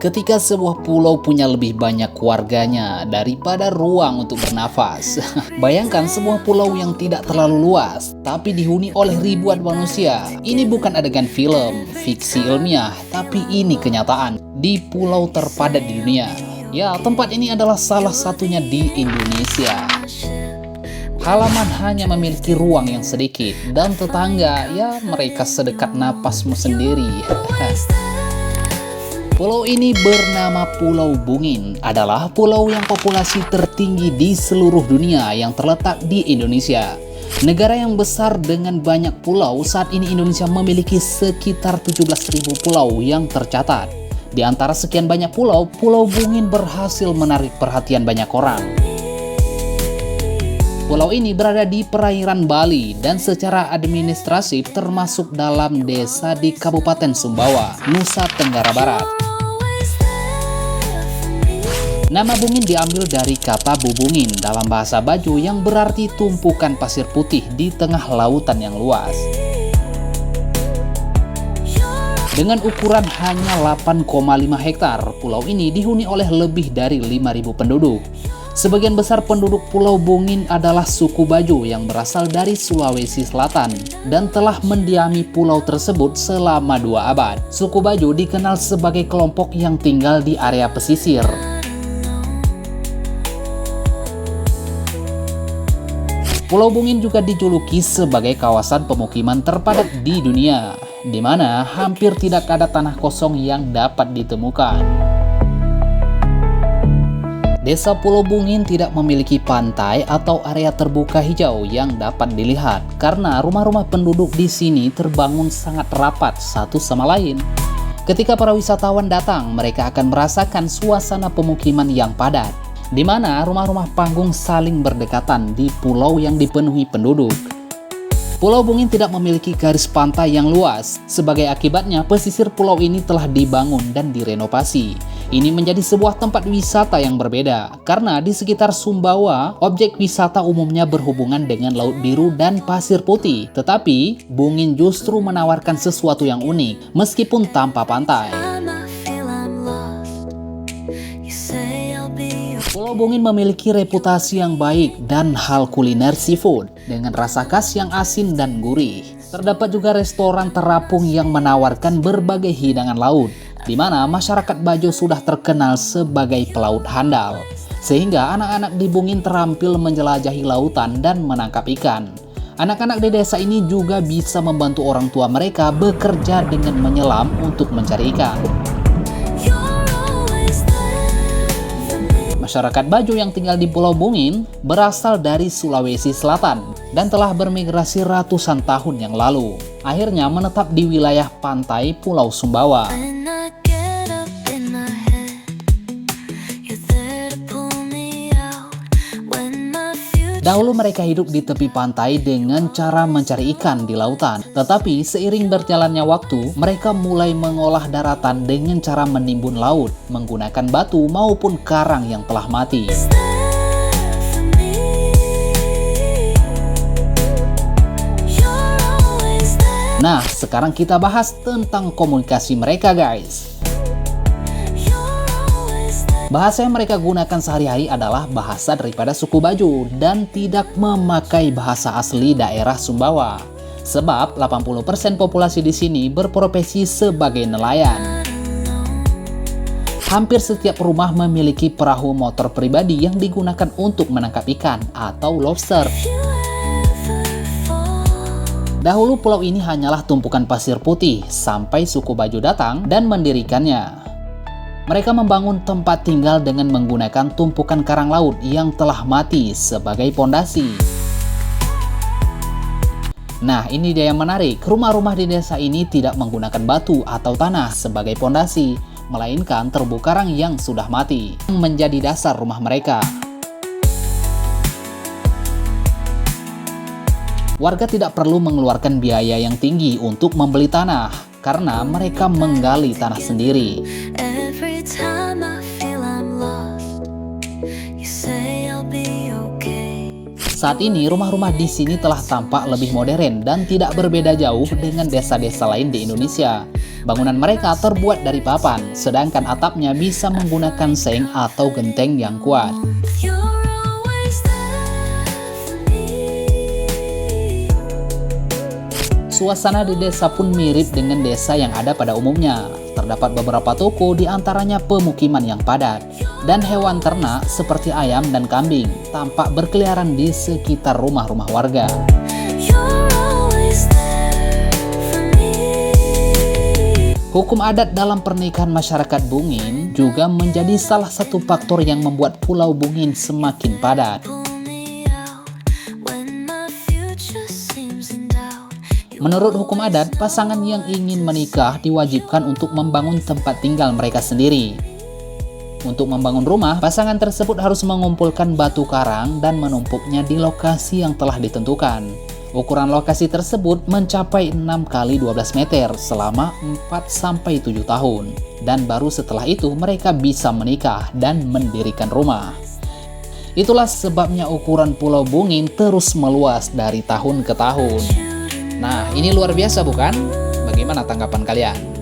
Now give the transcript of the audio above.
ketika sebuah pulau punya lebih banyak warganya daripada ruang untuk bernafas. Bayangkan sebuah pulau yang tidak terlalu luas, tapi dihuni oleh ribuan manusia. Ini bukan adegan film, fiksi ilmiah, tapi ini kenyataan di pulau terpadat di dunia. Ya, tempat ini adalah salah satunya di Indonesia. Halaman hanya memiliki ruang yang sedikit, dan tetangga, ya mereka sedekat napasmu sendiri. Pulau ini bernama Pulau Bungin, adalah pulau yang populasi tertinggi di seluruh dunia yang terletak di Indonesia. Negara yang besar dengan banyak pulau, saat ini Indonesia memiliki sekitar 17.000 pulau yang tercatat. Di antara sekian banyak pulau, Pulau Bungin berhasil menarik perhatian banyak orang. Pulau ini berada di perairan Bali dan secara administratif termasuk dalam desa di Kabupaten Sumbawa, Nusa Tenggara Barat. Nama Bungin diambil dari kata bubungin dalam bahasa Bajo yang berarti tumpukan pasir putih di tengah lautan yang luas. Dengan ukuran hanya 8,5 hektar, pulau ini dihuni oleh lebih dari 5.000 penduduk. Sebagian besar penduduk Pulau Bungin adalah suku Bajo yang berasal dari Sulawesi Selatan dan telah mendiami pulau tersebut selama 2 abad. Suku Bajo dikenal sebagai kelompok yang tinggal di area pesisir. Pulau Bungin juga dijuluki sebagai kawasan pemukiman terpadat di dunia, di mana hampir tidak ada tanah kosong yang dapat ditemukan. Desa Pulau Bungin tidak memiliki pantai atau area terbuka hijau yang dapat dilihat, karena rumah-rumah penduduk di sini terbangun sangat rapat satu sama lain. Ketika para wisatawan datang, mereka akan merasakan suasana pemukiman yang padat, di mana rumah-rumah panggung saling berdekatan di pulau yang dipenuhi penduduk. Pulau Bungin tidak memiliki garis pantai yang luas. Sebagai akibatnya, pesisir pulau ini telah dibangun dan direnovasi. Ini menjadi sebuah tempat wisata yang berbeda, karena di sekitar Sumbawa, objek wisata umumnya berhubungan dengan Laut Biru dan Pasir Putih. Tetapi, Bungin justru menawarkan sesuatu yang unik, meskipun tanpa pantai. Pulau Bungin memiliki reputasi yang baik dan hal kuliner seafood dengan rasa khas yang asin dan gurih. Terdapat juga restoran terapung yang menawarkan berbagai hidangan laut, di mana masyarakat Bajo sudah terkenal sebagai pelaut handal. Sehingga anak-anak di Bungin terampil menjelajahi lautan dan menangkap ikan. Anak-anak di desa ini juga bisa membantu orang tua mereka bekerja dengan menyelam untuk mencari ikan. Masyarakat Bajo yang tinggal di Pulau Bungin berasal dari Sulawesi Selatan dan telah bermigrasi ratusan tahun yang lalu. Akhirnya menetap di wilayah pantai Pulau Sumbawa. Dahulu mereka hidup di tepi pantai dengan cara mencari ikan di lautan. Tetapi seiring berjalannya waktu, mereka mulai mengolah daratan dengan cara menimbun laut, menggunakan batu maupun karang yang telah mati. Nah, sekarang kita bahas tentang komunikasi mereka, guys. Bahasa yang mereka gunakan sehari-hari adalah bahasa daripada suku Bajo dan tidak memakai bahasa asli daerah Sumbawa. Sebab 80% populasi di sini berprofesi sebagai nelayan. Hampir setiap rumah memiliki perahu motor pribadi yang digunakan untuk menangkap ikan atau lobster. Dahulu pulau ini hanyalah tumpukan pasir putih sampai suku Bajo datang dan mendirikannya. Mereka membangun tempat tinggal dengan menggunakan tumpukan karang laut yang telah mati sebagai pondasi. Nah, ini dia yang menarik. Rumah-rumah di desa ini tidak menggunakan batu atau tanah sebagai pondasi, melainkan terumbu karang yang sudah mati, yang menjadi dasar rumah mereka. Warga tidak perlu mengeluarkan biaya yang tinggi untuk membeli tanah, karena mereka menggali tanah sendiri. Saat ini, rumah-rumah di sini telah tampak lebih modern dan tidak berbeda jauh dengan desa-desa lain di Indonesia. Bangunan mereka terbuat dari papan, sedangkan atapnya bisa menggunakan seng atau genteng yang kuat. Suasana di desa pun mirip dengan desa yang ada pada umumnya. Terdapat beberapa toko, di antaranya pemukiman yang padat. Dan hewan ternak seperti ayam dan kambing tampak berkeliaran di sekitar rumah-rumah warga. Hukum adat dalam pernikahan masyarakat Bungin juga menjadi salah satu faktor yang membuat Pulau Bungin semakin padat. Menurut hukum adat, pasangan yang ingin menikah diwajibkan untuk membangun tempat tinggal mereka sendiri. Untuk membangun rumah, pasangan tersebut harus mengumpulkan batu karang dan menumpuknya di lokasi yang telah ditentukan. Ukuran lokasi tersebut mencapai 6 x 12 meter selama 4-7 tahun. Dan baru setelah itu mereka bisa menikah dan mendirikan rumah. Itulah sebabnya ukuran Pulau Bungin terus meluas dari tahun ke tahun. Nah, ini luar biasa bukan? Bagaimana tanggapan kalian?